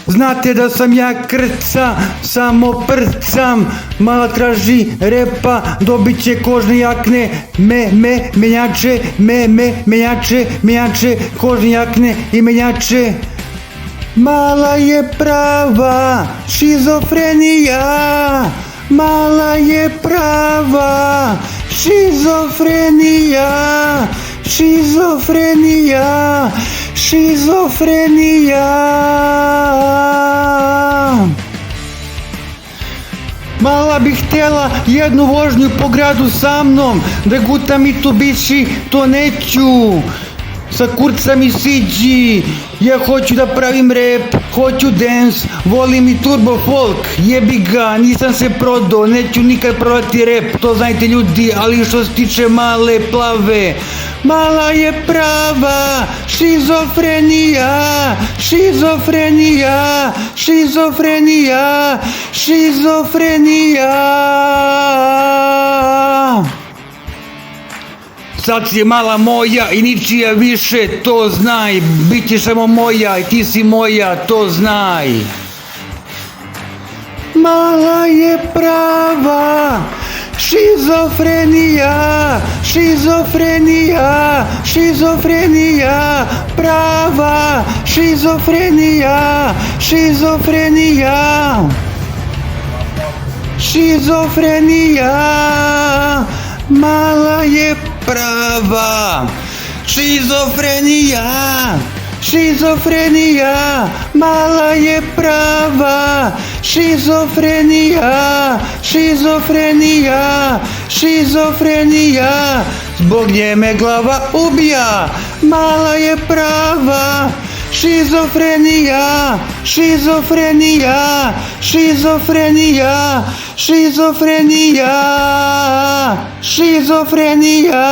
Znate da sam ja krca, samo prcam. Mala traži repa, dobit će kožne jakne. Menjače, menjače, kožne jakne i menjače. Mala je prava šizofrenija. Mala je prava šizofrenija. Šizofrenija, šizofrenija. Mala bih htjela jednu vožnju po gradu sa mnom, da guta mi tu biši, to neću. Sa kurca mi siđi, ja hoću da pravim rap, hoću dance, volim i turbo folk, jebi ga, nisam se prodao, neću nikad prodati rap, to znajte ljudi, ali što se tiče male plave, mala je prava šizofrenija, šizofrenija, šizofrenija, šizofrenija. Sad si mala moja i ničija više, to znaj, bit ćeš samo moja i ti si moja, to znaj. Mala je prava šizofrenija, šizofrenija, šizofrenija, prava šizofrenija, šizofrenija, šizofrenija. Mala je prava šizofrenija, šizofrenija, mala je prava šizofrenija, šizofrenija, šizofrenija, zbog nje me glava ubija. Mala je prava šizofrenija, šizofrenija, šizofrenija, šizofrenija, šizofrenija.